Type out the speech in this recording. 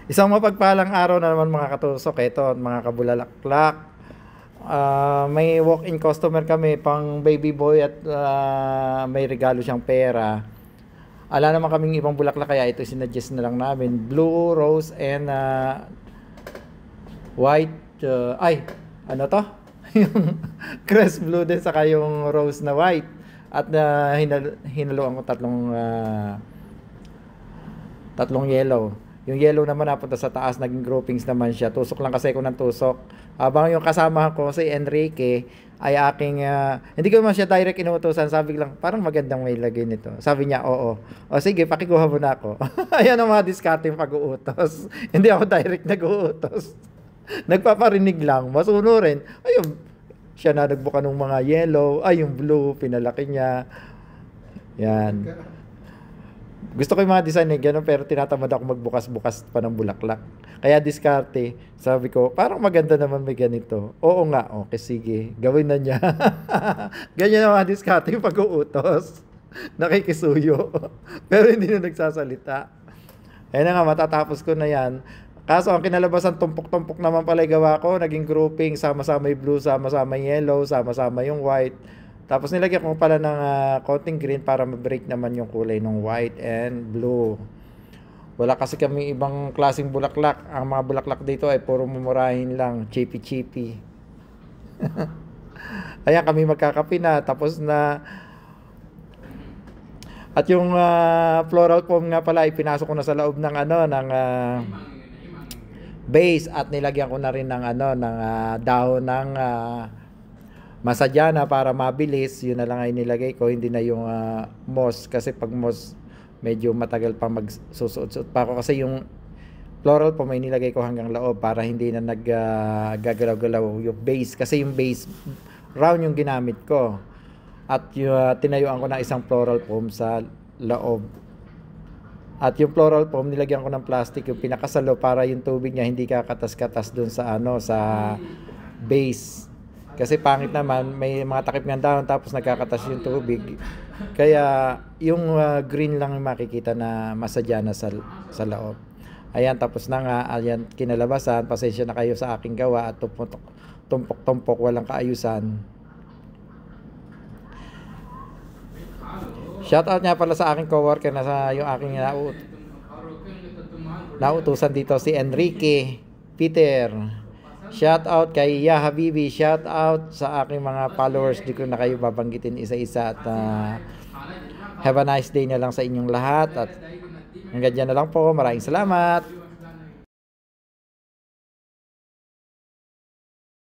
Isang mapagpalang araw na naman mga katusok, eto mga kabulalaklak. May walk-in customer kami pang baby boy at may regalo siyang pera. Ala naman kaming ibang bulaklak kaya ito sinadjust na lang namin. Blue, rose, and white. Ano to? Yung crest blue din saka yung rose na white. At hinaluan ko tatlong yellow. Yung yellow naman napunta sa taas, naging groupings naman siya. Tusok lang kasi ako ng tusok. Habang yung kasama ko, si Enrique, ay aking, hindi ko naman siya direct inuutosan. Sabi ko lang, parang magandang may lagay nito. Sabi niya, oo. O sige, pakikuha mo na ako. Ayan ang mga discarding pag-uutos. Hindi ako direct nag-uutos. Nagpaparinig lang, masunurin. Ayun, siya na nagbuka ng mga yellow, yung blue, pinalaki niya. Yan. Gusto ko yung mga design gano'n, pero tinatamad ako magbukas-bukas pa ng bulaklak. Kaya diskarte, sabi ko, parang maganda naman may ganito. Oo nga, okay, sige, gawin na niya. Ganyan ang mga diskarte yung pag-uutos. Nakikisuyo. Pero hindi na nagsasalita. Ayun na nga, matatapos ko na yan. Kaso ang kinalabasan, tumpok-tumpok naman pala yung gawa ko. Naging grouping, sama-sama yung blue, sama-sama yung yellow, sama-sama yung white. Tapos nilagyan ko pala ng konting green para ma-break naman yung kulay ng white and blue. Wala kasi kami ibang klaseng bulaklak. Ang mga bulaklak dito ay puro mumurahin lang, chippy-chippy. Ayan, kami magkakape na, tapos na. At yung floral foam nga pala, ipinasok ko na sa loob ng base at nilagyan ko na rin ng dahon ng masadyana para mabilis. Yun na lang ay nilagay ko, hindi na yung moss, kasi pag moss medyo matagal pa magsusuot-suot pa ako, kasi yung floral po may nilagay ko hanggang loob para hindi na naggagalaw-galaw yung base, kasi yung base round yung ginamit ko at yung tinayuan ko ng isang floral foam sa loob. At yung floral foam nilagyan ko ng plastic yung pinakasalo para yung tubig niya hindi kakatas-katas dun sa sa base. Kasi pangit naman, may mga takip ng dahon tapos nagkakatas yung tubig. Kaya yung green lang makikita na masadya na sa loob. Ayan, tapos na nga. Ayan, kinalabasan. Pasensya na kayo sa aking gawa at tumpok-tumpok, walang kaayusan. Shoutout nga pala sa aking coworker na yung aking nautusan dito, si Enrique Peter. Shout out kay Ya Habibi, shout out sa aking mga followers, di ko na kayo babanggitin isa-isa at have a nice day na lang sa inyong lahat at hanggang dyan na lang po, maraming salamat.